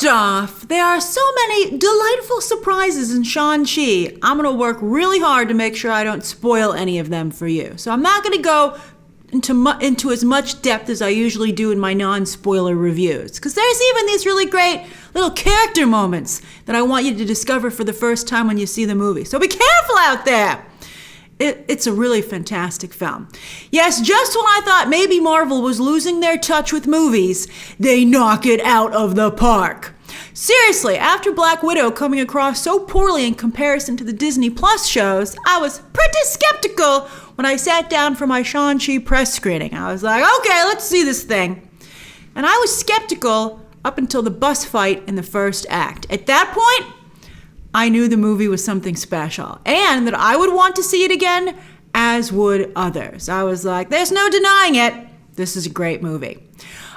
First off, there are so many delightful surprises in Shang-Chi. I'm going to work really hard to make sure I don't spoil any of them for you. So I'm not going to go into as much depth as I usually do in my non-spoiler reviews, because there's even these really great little character moments that I want you to discover for the first time when you see the movie. So be careful out there. It's a really fantastic film. Yes, just when I thought maybe Marvel was losing their touch with movies, they knock it out of the park. Seriously, after Black Widow coming across so poorly in comparison to the Disney Plus shows, I was pretty skeptical when I sat down for my Shang-Chi press screening. I was like, okay, let's see this thing. And I was skeptical up until the bus fight in the first act. At that point, I knew the movie was something special and that I would want to see it again, as would others. I was like, there's no denying it. This is a great movie.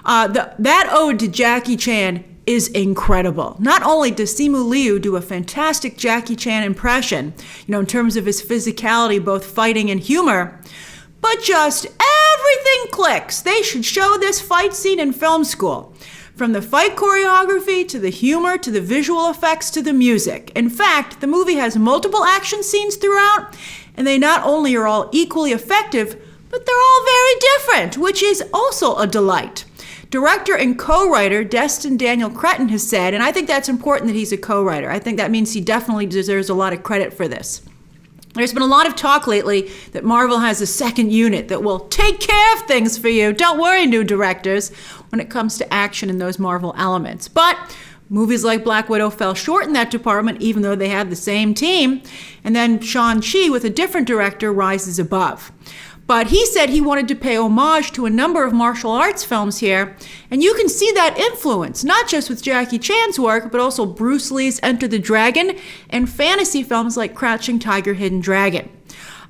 That ode to Jackie Chan is incredible. Not only does Simu Liu do a fantastic Jackie Chan impression, in terms of his physicality, both fighting and humor, but just everything clicks. They should show this fight scene in film school. From the fight choreography, to the humor, to the visual effects, to the music. In fact, the movie has multiple action scenes throughout, and they not only are all equally effective, but they're all very different, which is also a delight. Director and co-writer Destin Cretton has said, and I think that's important that he's a co-writer. I think that means he definitely deserves a lot of credit for this. There's been a lot of talk lately that Marvel has a second unit that will take care of things for you. Don't worry, new directors, when it comes to action and those Marvel elements. But movies like Black Widow fell short in that department, even though they had the same team. And then Shang-Chi, with a different director, rises above. But he said he wanted to pay homage to a number of martial arts films here. And you can see that influence, not just with Jackie Chan's work, but also Bruce Lee's Enter the Dragon and fantasy films like Crouching Tiger, Hidden Dragon.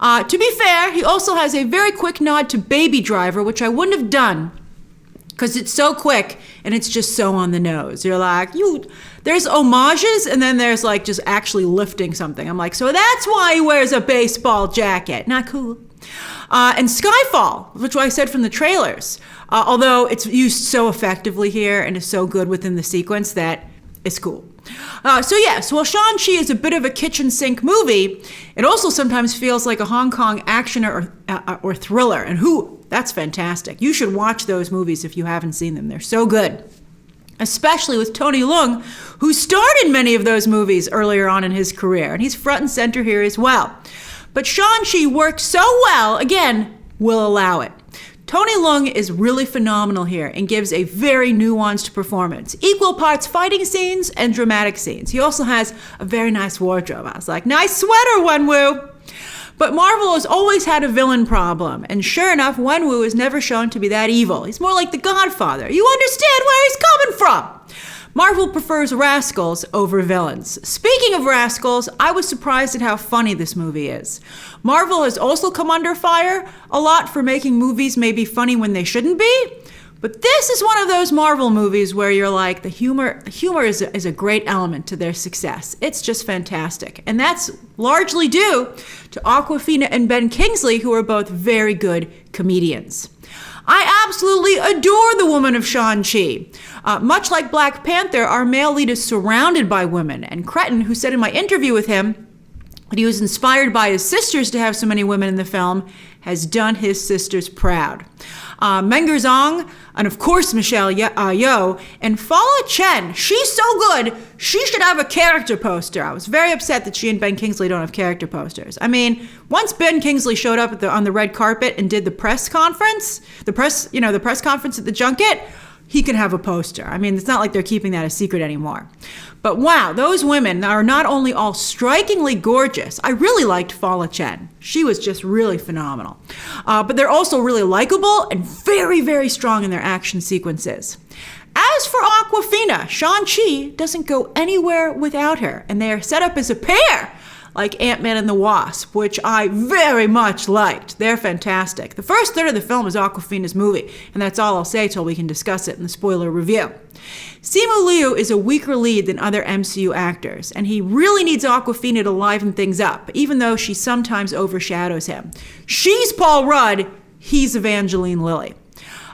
To be fair, he also has a very quick nod to Baby Driver, which I wouldn't have done because it's so quick and it's just so on the nose. You're like, there's homages and then there's like just actually lifting something. I'm like, so that's why he wears a baseball jacket. Not cool. And Skyfall, which I said from the trailers, although it's used so effectively here and is so good within the sequence that it's cool. So yes, while Shang-Chi is a bit of a kitchen sink movie, it also sometimes feels like a Hong Kong action or thriller. And that's fantastic. You should watch those movies if you haven't seen them. They're so good. Especially with Tony Leung, who starred in many of those movies earlier on in his career. And he's front and center here as well. But Shang-Chi worked so well, again, we'll allow it. Tony Leung is really phenomenal here and gives a very nuanced performance. Equal parts fighting scenes and dramatic scenes. He also has a very nice wardrobe. I was like, nice sweater, Wenwu. But Marvel has always had a villain problem. And sure enough, Wenwu is never shown to be that evil. He's more like the Godfather. You understand where he's coming from. Marvel prefers rascals over villains. Speaking of rascals, I was surprised at how funny this movie is. Marvel has also come under fire a lot for making movies maybe funny when they shouldn't be. But this is one of those Marvel movies where you're like, the humor is a great element to their success. It's just fantastic. And that's largely due to Awkwafina and Ben Kingsley, who are both very good comedians. I absolutely adore the woman of Shang-Chi. Much like Black Panther, our male lead is surrounded by women. And Cretton, who said in my interview with him that he was inspired by his sisters to have so many women in the film, has done his sisters proud. Menger Zhang, and of course Michelle Yeoh, and Fala Chen, she's so good, she should have a character poster. I was very upset that she and Ben Kingsley don't have character posters. I mean, once Ben Kingsley showed up on the red carpet and did the press conference at the junket, he can have a poster. I mean, it's not like they're keeping that a secret anymore. But wow, those women are not only all strikingly gorgeous. I really liked Fala Chen. She was just really phenomenal. But they're also really likable and very, very strong in their action sequences. As for Awkwafina, Shang-Chi doesn't go anywhere without her, and they are set up as a pair, like Ant-Man and the Wasp, which I very much liked. They're fantastic. The first third of the film is Awkwafina's movie, and that's all I'll say till we can discuss it in the spoiler review. Simu Liu is a weaker lead than other MCU actors, and he really needs Awkwafina to liven things up, even though she sometimes overshadows him. She's Paul Rudd, he's Evangeline Lilly.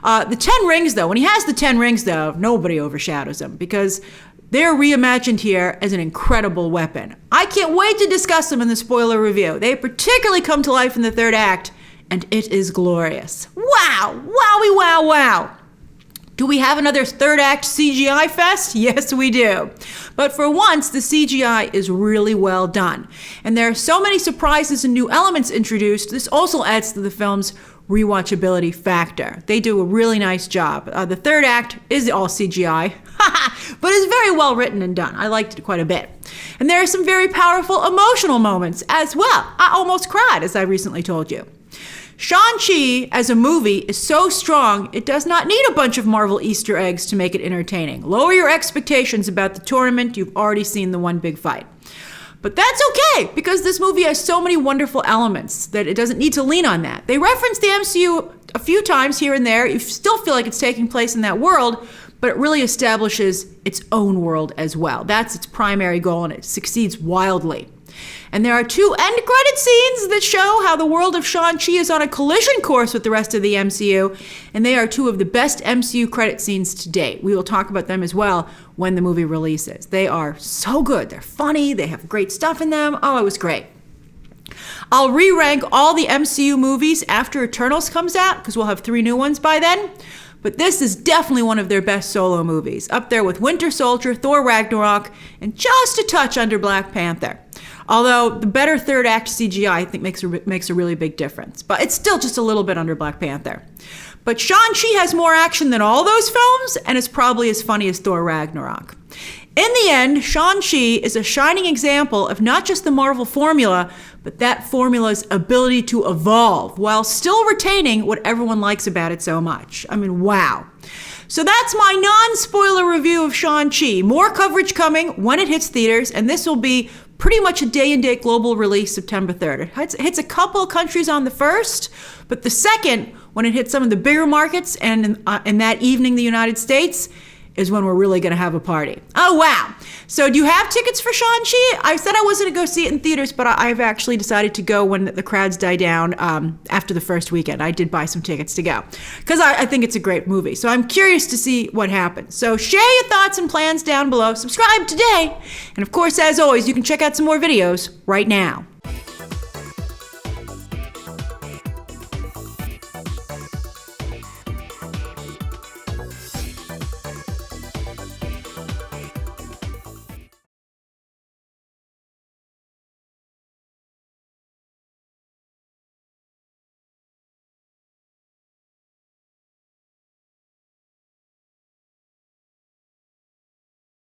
The 10 rings, though, when he has the 10 rings, though, nobody overshadows him, because They're reimagined here as an incredible weapon. I can't wait to discuss them in the spoiler review. They particularly come to life in the third act, and it is glorious. Wow! Wowie wow wow! Do we have another third act CGI fest? Yes, we do. But for once, the CGI is really well done. And there are so many surprises and new elements introduced, this also adds to the film's rewatchability factor. They do a really nice job. The third act is all CGI, but it's very well written and done. I liked it quite a bit. And there are some very powerful emotional moments as well. I almost cried, as I recently told you. Shang-Chi as a movie is so strong, it does not need a bunch of Marvel Easter eggs to make it entertaining. Lower your expectations about the tournament. You've already seen the one big fight. But that's okay, because this movie has so many wonderful elements that it doesn't need to lean on that. They reference the MCU a few times here and there. You still feel like it's taking place in that world, but it really establishes its own world as well. That's its primary goal, and it succeeds wildly. And there are 2 end credit scenes that show how the world of Shang-Chi is on a collision course with the rest of the MCU, and they are 2 of the best MCU credit scenes to date. We will talk about them as well when the movie releases. They are so good. They're funny. They have great stuff in them. Oh, it was great. I'll re-rank all the MCU movies after Eternals comes out, because we'll have 3 new ones by then. But this is definitely one of their best solo movies, up there with Winter Soldier, Thor Ragnarok, and just a touch under Black Panther. Although the better third act CGI, I think, makes a really big difference. But it's still just a little bit under Black Panther. But Shang-Chi has more action than all those films, and is probably as funny as Thor Ragnarok. In the end, Shang-Chi is a shining example of not just the Marvel formula, but that formula's ability to evolve while still retaining what everyone likes about it so much. I mean, wow. So that's my non-spoiler review of Shang-Chi. More coverage coming when it hits theaters, and this will be pretty much a day-and-date global release September 3rd. It hits a couple of countries on the 1st, but the 2nd, when it hits some of the bigger markets, and in that evening, the United States, is when we're really going to have a party. Oh, wow. So do you have tickets for Shang-Chi? I said I wasn't going to go see it in theaters, but I've actually decided to go when the crowds die down after the first weekend. I did buy some tickets to go because I think it's a great movie. So I'm curious to see what happens. So share your thoughts and plans down below. Subscribe today. And of course, as always, you can check out some more videos right now.